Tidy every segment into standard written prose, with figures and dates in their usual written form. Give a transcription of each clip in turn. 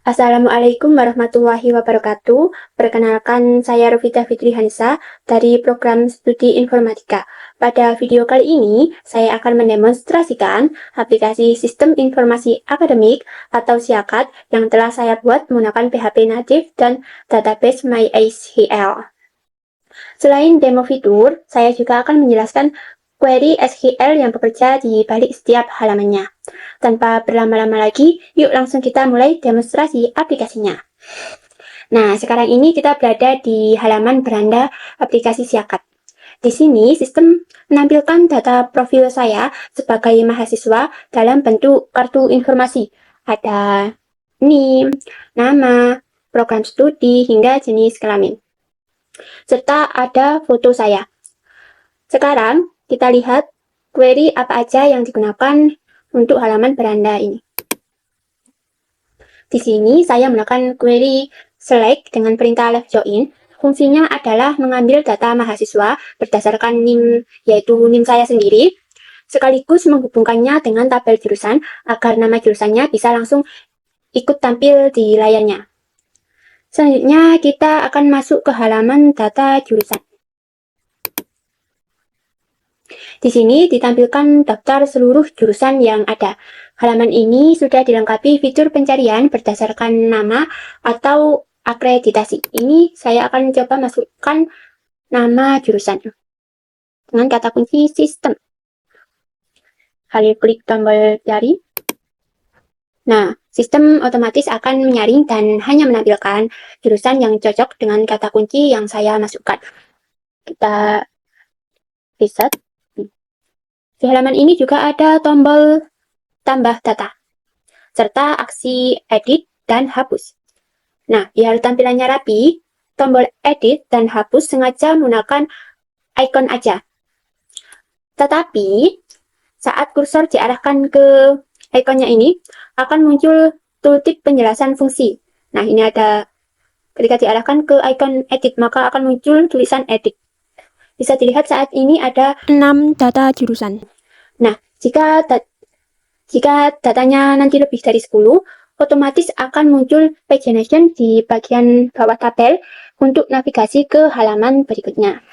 Assalamualaikum warahmatullahi wabarakatuh. Perkenalkan, saya Rofita Fitri Hansa dari program studi informatika. Pada video kali ini, saya akan mendemonstrasikan aplikasi Sistem Informasi Akademik atau SIAKAD yang telah saya buat menggunakan PHP native dan database MySQL. Selain demo fitur, saya juga akan menjelaskan query SQL yang bekerja di balik setiap halamannya. Tanpa berlama-lama lagi, yuk langsung kita mulai demonstrasi aplikasinya. Nah, sekarang ini kita berada di halaman beranda aplikasi SIAKAD. Di sini, sistem menampilkan data profil saya sebagai mahasiswa dalam bentuk kartu informasi. Ada NIM, nama, program studi, hingga jenis kelamin. Serta ada foto saya. Sekarang, kita lihat query apa aja yang digunakan untuk halaman beranda ini. Di sini saya menggunakan query select dengan perintah left join. Fungsinya adalah mengambil data mahasiswa berdasarkan NIM, yaitu NIM saya sendiri, sekaligus menghubungkannya dengan tabel jurusan agar nama jurusannya bisa langsung ikut tampil di layarnya. Selanjutnya kita akan masuk ke halaman data jurusan. Di sini ditampilkan daftar seluruh jurusan yang ada. Halaman ini sudah dilengkapi fitur pencarian berdasarkan nama atau akreditasi. Ini saya akan coba masukkan nama jurusan dengan kata kunci sistem. Lalu klik tombol cari. Nah, sistem otomatis akan menyaring dan hanya menampilkan jurusan yang cocok dengan kata kunci yang saya masukkan. Kita reset. Di halaman ini juga ada tombol tambah data, serta aksi edit dan hapus. Nah, biar tampilannya rapi, tombol edit dan hapus sengaja menggunakan icon aja. Tetapi, saat kursor diarahkan ke ikonnya ini, akan muncul tooltip penjelasan fungsi. Nah, ini ada, ketika diarahkan ke icon edit, maka akan muncul tulisan edit. Bisa dilihat saat ini ada 6 data jurusan. Nah, jika datanya nanti lebih dari 10, otomatis akan muncul pagination di bagian bawah tabel untuk navigasi ke halaman berikutnya.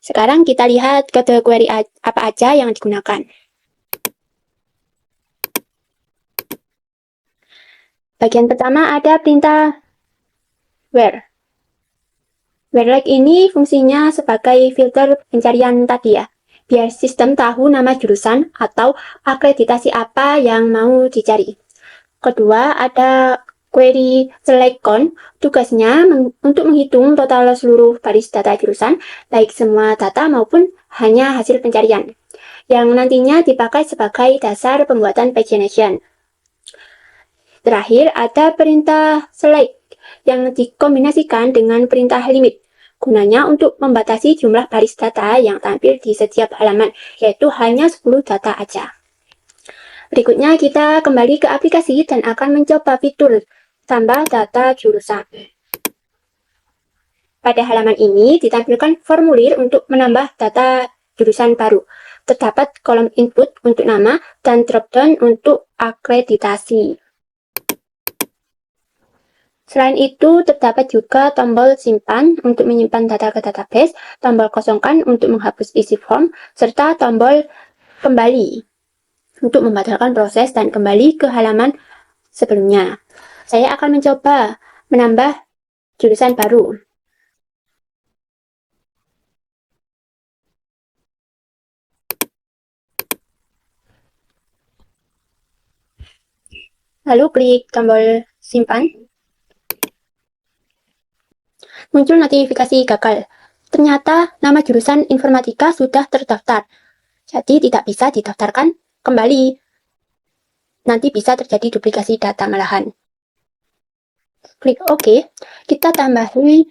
Sekarang kita lihat kode query apa aja yang digunakan. Bagian pertama ada perintah where. Where like ini fungsinya sebagai filter pencarian tadi ya, biar sistem tahu nama jurusan atau akreditasi apa yang mau dicari. Kedua, ada query select count. Tugasnya untuk menghitung total seluruh baris data jurusan, baik semua data maupun hanya hasil pencarian, yang nantinya dipakai sebagai dasar pembuatan pagination. Terakhir, ada perintah select yang dikombinasikan dengan perintah limit. Gunanya untuk membatasi jumlah baris data yang tampil di setiap halaman, yaitu hanya 10 data aja. Berikutnya kita kembali ke aplikasi dan akan mencoba fitur tambah data jurusan. Pada halaman ini ditampilkan formulir untuk menambah data jurusan baru. Terdapat kolom input untuk nama dan dropdown untuk akreditasi. Selain itu, terdapat juga tombol simpan untuk menyimpan data ke database, tombol kosongkan untuk menghapus isi form, serta tombol kembali untuk membatalkan proses dan kembali ke halaman sebelumnya. Saya akan mencoba menambah jurusan baru. Lalu klik tombol simpan. Muncul notifikasi gagal. Ternyata nama jurusan informatika sudah terdaftar, jadi tidak bisa didaftarkan kembali. Nanti bisa terjadi duplikasi data malahan. Klik OK. Kita tambahin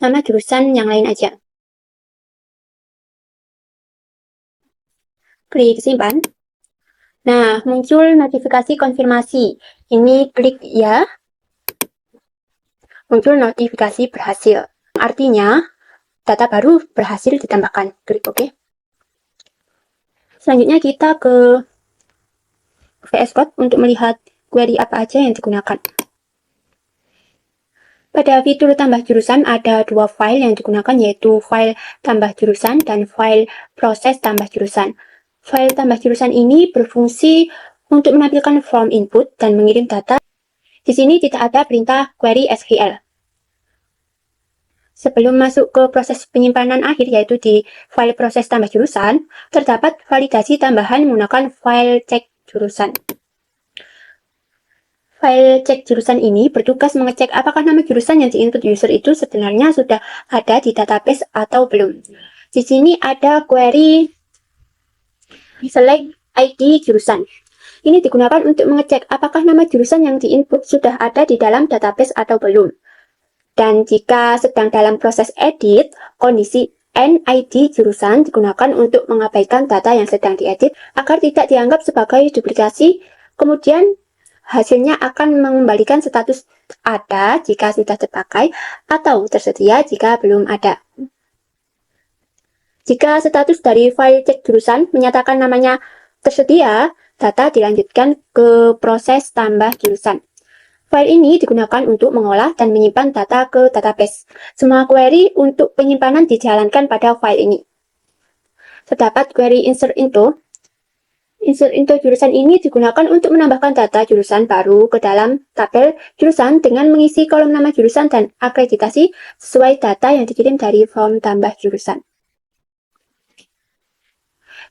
nama jurusan yang lain aja. Klik simpan. Nah, muncul notifikasi konfirmasi. Ini klik ya. Muncul notifikasi berhasil. Artinya, data baru berhasil ditambahkan. Klik OK. Selanjutnya kita ke VS Code untuk melihat query apa aja yang digunakan. Pada fitur tambah jurusan ada dua file yang digunakan, yaitu file tambah jurusan dan file proses tambah jurusan. File tambah jurusan ini berfungsi untuk menampilkan form input dan mengirim data. Di sini tidak ada perintah query SQL. Sebelum masuk ke proses penyimpanan akhir, yaitu di file proses tambah jurusan, terdapat validasi tambahan menggunakan file cek jurusan. File cek jurusan ini bertugas mengecek apakah nama jurusan yang diinput user itu sebenarnya sudah ada di database atau belum. Di sini ada query select ID jurusan. Ini digunakan untuk mengecek apakah nama jurusan yang diinput sudah ada di dalam database atau belum. Dan jika sedang dalam proses edit, kondisi NID jurusan digunakan untuk mengabaikan data yang sedang diedit agar tidak dianggap sebagai duplikasi. Kemudian hasilnya akan mengembalikan status ada jika sudah terpakai atau tersedia jika belum ada. Jika status dari file cek jurusan menyatakan namanya tersedia, data dilanjutkan ke proses tambah jurusan. File ini digunakan untuk mengolah dan menyimpan data ke database. Semua query untuk penyimpanan dijalankan pada file ini. Terdapat query insert into. Insert into jurusan ini digunakan untuk menambahkan data jurusan baru ke dalam tabel jurusan dengan mengisi kolom nama jurusan dan akreditasi sesuai data yang dikirim dari form tambah jurusan.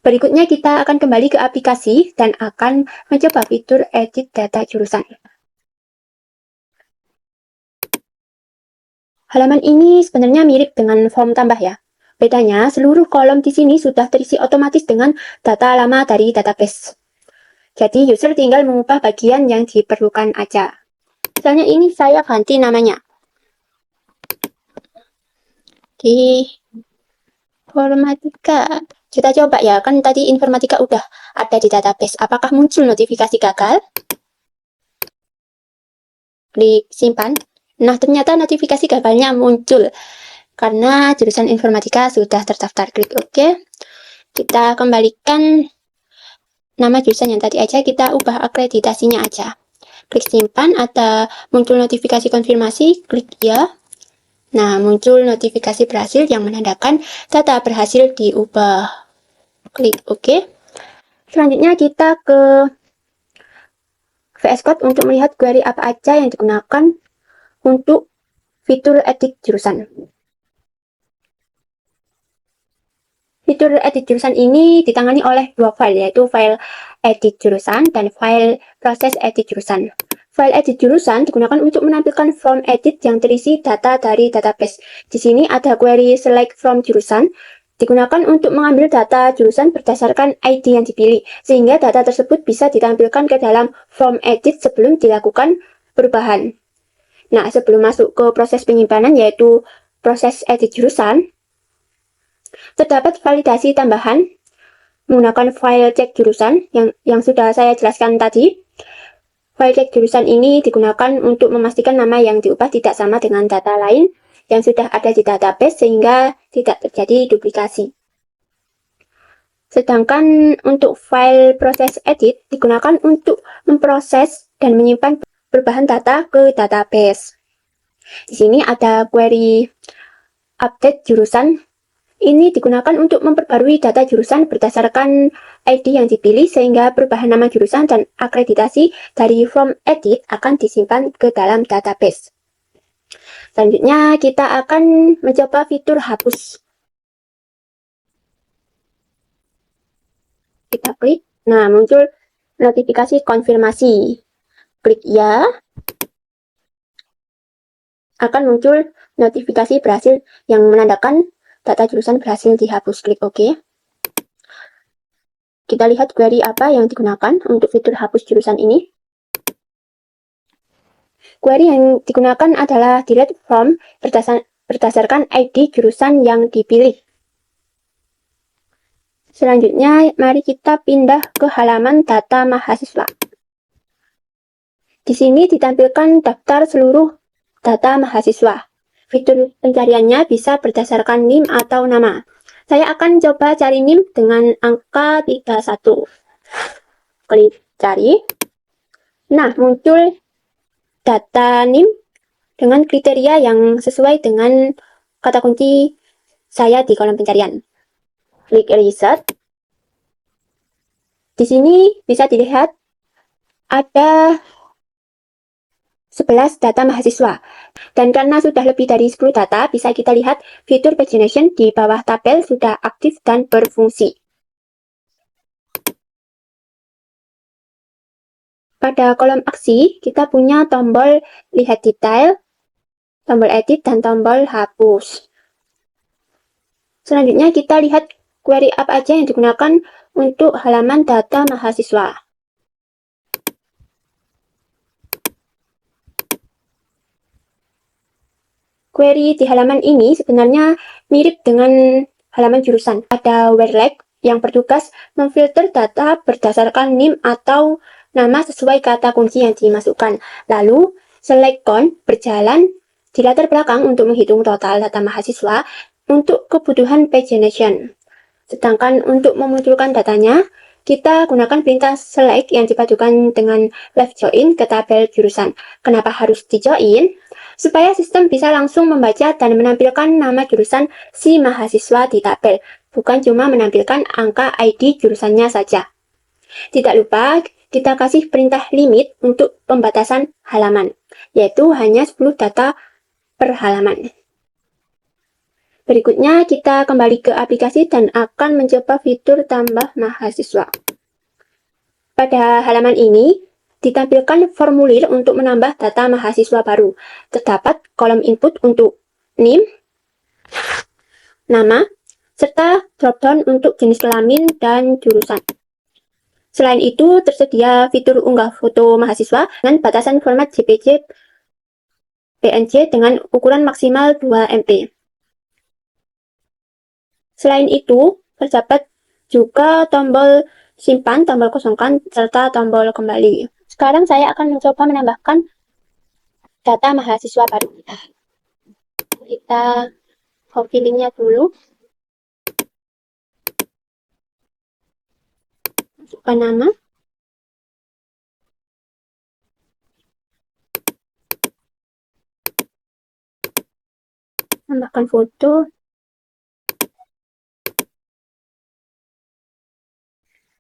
Berikutnya kita akan kembali ke aplikasi dan akan mencoba fitur edit data jurusan. Halaman ini sebenarnya mirip dengan form tambah ya. Bedanya, seluruh kolom di sini sudah terisi otomatis dengan data lama dari database. Jadi, user tinggal mengubah bagian yang diperlukan aja. Misalnya ini saya ganti namanya. Di informatika. Kita coba ya, kan tadi informatika udah ada di database. Apakah muncul notifikasi gagal? Klik simpan. Nah, ternyata notifikasi gagalnya muncul karena jurusan informatika sudah terdaftar. Klik OK. Kita kembalikan nama jurusan yang tadi aja, kita ubah akreditasinya aja. Klik simpan, ada muncul notifikasi konfirmasi, klik ya. Nah, muncul notifikasi berhasil yang menandakan data berhasil diubah. Klik OK. Selanjutnya kita ke VS Code untuk melihat query apa aja yang digunakan untuk fitur edit jurusan. Fitur edit jurusan ini ditangani oleh dua file, yaitu file edit jurusan dan file proses edit jurusan. File edit jurusan digunakan untuk menampilkan form edit yang terisi data dari database. Di sini ada query select from jurusan, digunakan untuk mengambil data jurusan berdasarkan ID yang dipilih, sehingga data tersebut bisa ditampilkan ke dalam form edit sebelum dilakukan perubahan. Nah, sebelum masuk ke proses penyimpanan, yaitu proses edit jurusan, terdapat validasi tambahan menggunakan file cek jurusan yang sudah saya jelaskan tadi. File cek jurusan ini digunakan untuk memastikan nama yang diubah tidak sama dengan data lain yang sudah ada di database sehingga tidak terjadi duplikasi. Sedangkan untuk file proses edit digunakan untuk memproses dan menyimpan perubahan data ke database. Di sini ada query update jurusan. Ini digunakan untuk memperbarui data jurusan berdasarkan ID yang dipilih sehingga perubahan nama jurusan dan akreditasi dari form edit akan disimpan ke dalam database. Selanjutnya kita akan mencoba fitur hapus. Kita klik, nah muncul notifikasi konfirmasi. Klik ya. Akan muncul notifikasi berhasil yang menandakan data jurusan berhasil dihapus. Klik OK. Kita lihat query apa yang digunakan untuk fitur hapus jurusan ini. Query yang digunakan adalah delete from berdasarkan ID jurusan yang dipilih. Selanjutnya, mari kita pindah ke halaman data mahasiswa. Di sini ditampilkan daftar seluruh data mahasiswa. Fitur pencariannya bisa berdasarkan NIM atau nama. Saya akan coba cari NIM dengan angka 31. Klik cari. Nah, muncul data NIM dengan kriteria yang sesuai dengan kata kunci saya di kolom pencarian. Klik Research. Di sini bisa dilihat ada 11 data mahasiswa. Dan karena sudah lebih dari 10 data, bisa kita lihat fitur pagination di bawah tabel sudah aktif dan berfungsi. Pada kolom aksi, kita punya tombol lihat detail, tombol edit, dan tombol hapus. Selanjutnya kita lihat query apa aja yang digunakan untuk halaman data mahasiswa. Query di halaman ini sebenarnya mirip dengan halaman jurusan. Ada WhereLeg yang bertugas memfilter data berdasarkan NIM atau nama sesuai kata kunci yang dimasukkan. Lalu, SelectCount berjalan di latar belakang untuk menghitung total data mahasiswa untuk kebutuhan pagination. Sedangkan untuk memunculkan datanya, kita gunakan perintah select yang dipadukan dengan left join ke tabel jurusan. Kenapa harus di join? Supaya sistem bisa langsung membaca dan menampilkan nama jurusan si mahasiswa di tabel, bukan cuma menampilkan angka ID jurusannya saja. Tidak lupa, kita kasih perintah limit untuk pembatasan halaman, yaitu hanya 10 data per halaman. Berikutnya, kita kembali ke aplikasi dan akan mencoba fitur tambah mahasiswa. Pada halaman ini, ditampilkan formulir untuk menambah data mahasiswa baru. Terdapat kolom input untuk NIM, nama, serta dropdown untuk jenis kelamin dan jurusan. Selain itu, tersedia fitur unggah foto mahasiswa dengan batasan format JPG PNG dengan ukuran maksimal 2 MB. Selain itu, terdapat juga tombol simpan, tombol kosongkan, serta tombol kembali. Sekarang saya akan mencoba menambahkan data mahasiswa baru. Kita copy linknya dulu. Masukkan nama. Tambahkan foto.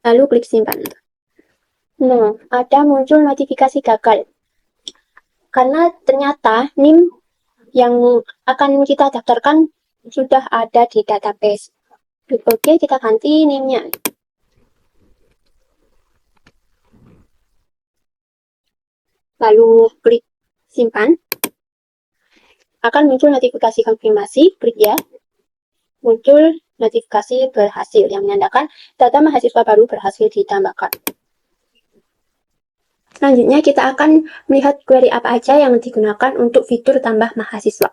Lalu klik simpan. Nah, ada muncul notifikasi gagal. Karena ternyata NIM yang akan kita daftarkan sudah ada di database. Oke, kita ganti NIM-nya. Lalu klik simpan. Akan muncul notifikasi konfirmasi, klik ya. Muncul notifikasi berhasil yang menandakan data mahasiswa baru berhasil ditambahkan. Selanjutnya kita akan melihat query apa aja yang digunakan untuk fitur tambah mahasiswa.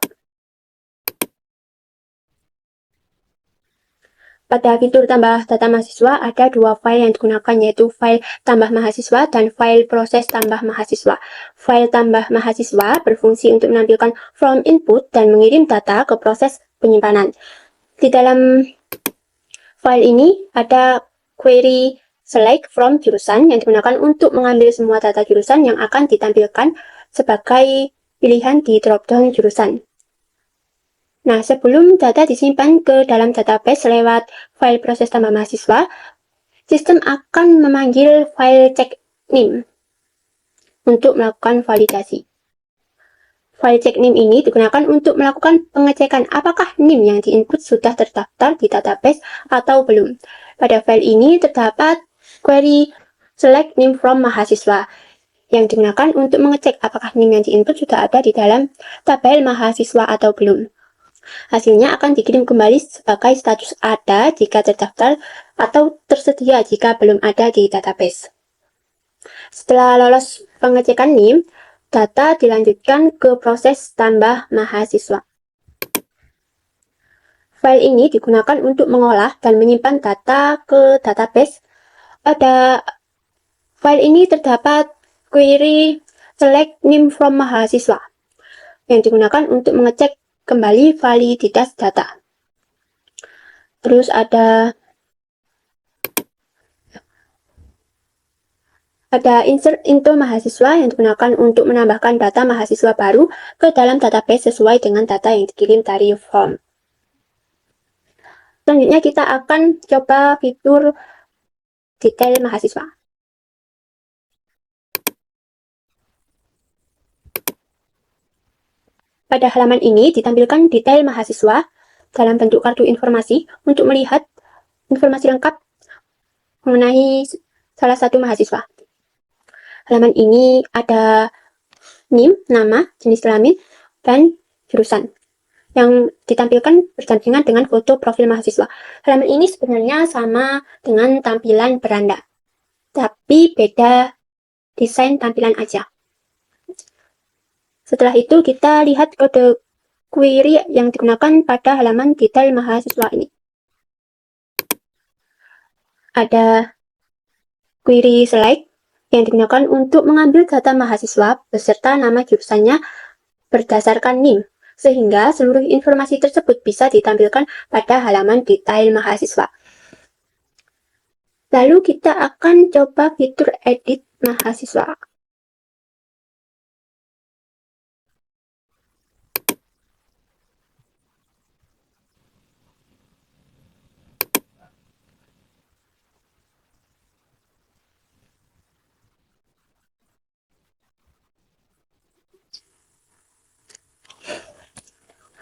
Pada fitur tambah data mahasiswa ada dua file yang digunakan, yaitu file tambah mahasiswa dan file proses tambah mahasiswa. File tambah mahasiswa berfungsi untuk menampilkan form input dan mengirim data ke proses penyimpanan. Di dalam file ini ada query select from jurusan yang digunakan untuk mengambil semua data jurusan yang akan ditampilkan sebagai pilihan di dropdown jurusan. Nah, sebelum data disimpan ke dalam database lewat file proses tambah mahasiswa, sistem akan memanggil file check NIM untuk melakukan validasi. File check NIM ini digunakan untuk melakukan pengecekan apakah NIM yang diinput sudah terdaftar di database atau belum. Pada file ini terdapat query select NIM from mahasiswa yang digunakan untuk mengecek apakah NIM yang diinput sudah ada di dalam tabel mahasiswa atau belum. Hasilnya akan dikirim kembali sebagai status ada jika terdaftar atau tersedia jika belum ada di database. Setelah lolos pengecekan NIM, data dilanjutkan ke proses tambah mahasiswa. File ini digunakan untuk mengolah dan menyimpan data ke database. Pada file ini terdapat query select NIM from mahasiswa yang digunakan untuk mengecek kembali validitas data. Terus ada Ada insert info mahasiswa yang digunakan untuk menambahkan data mahasiswa baru ke dalam database sesuai dengan data yang dikirim dari form. Selanjutnya kita akan coba fitur detail mahasiswa. Pada halaman ini ditampilkan detail mahasiswa dalam bentuk kartu informasi untuk melihat informasi lengkap mengenai salah satu mahasiswa. Halaman ini ada NIM, nama, jenis kelamin, dan jurusan yang ditampilkan berdampingan dengan foto profil mahasiswa. Halaman ini sebenarnya sama dengan tampilan beranda, tapi beda desain tampilan aja. Setelah itu kita lihat kode query yang digunakan pada halaman detail mahasiswa ini. Ada query select yang digunakan untuk mengambil data mahasiswa beserta nama jurusannya berdasarkan NIM, sehingga seluruh informasi tersebut bisa ditampilkan pada halaman detail mahasiswa. Lalu kita akan coba fitur edit mahasiswa.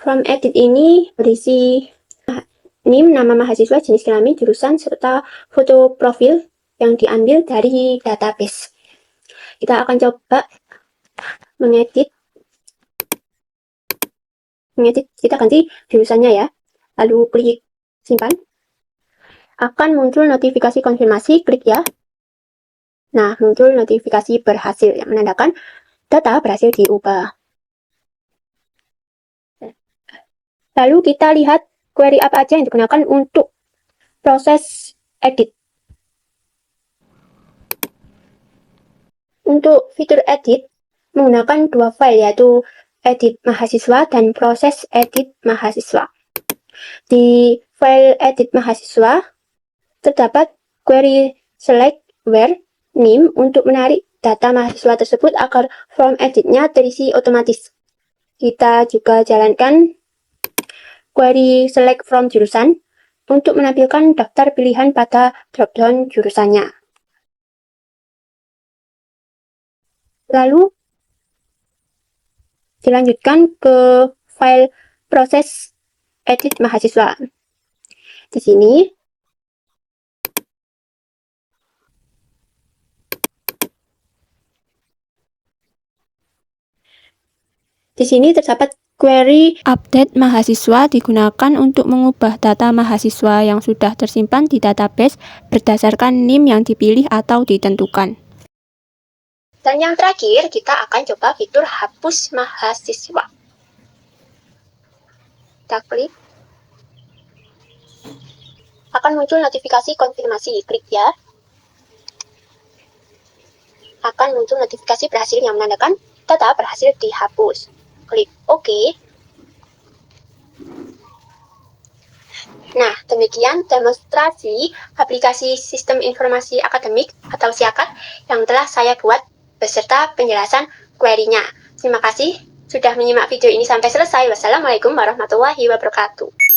Form edit ini berisi NIM, nama mahasiswa, jenis kelamin, jurusan, serta foto profil yang diambil dari database. Kita akan coba mengedit, kita ganti jurusannya ya. Lalu klik simpan. Akan muncul notifikasi konfirmasi, klik ya. Nah, muncul notifikasi berhasil yang menandakan data berhasil diubah. Lalu kita lihat query apa aja yang digunakan untuk proses edit. Untuk fitur edit menggunakan dua file, yaitu edit mahasiswa dan proses edit mahasiswa. Di file edit mahasiswa terdapat query select where NIM untuk menarik data mahasiswa tersebut agar form editnya terisi otomatis. Kita juga jalankan query select from jurusan untuk menampilkan daftar pilihan pada dropdown jurusannya. Lalu dilanjutkan ke file proses edit mahasiswa. Di sini terdapat query update mahasiswa digunakan untuk mengubah data mahasiswa yang sudah tersimpan di database berdasarkan NIM yang dipilih atau ditentukan. Dan yang terakhir, kita akan coba fitur hapus mahasiswa. Kita klik. Akan muncul notifikasi konfirmasi, klik ya. Akan muncul notifikasi berhasil yang menandakan data berhasil dihapus. Klik OK. Nah, demikian demonstrasi aplikasi Sistem Informasi Akademik atau SIAKAD yang telah saya buat beserta penjelasan query-nya. Terima kasih sudah menyimak video ini sampai selesai. Wassalamualaikum warahmatullahi wabarakatuh.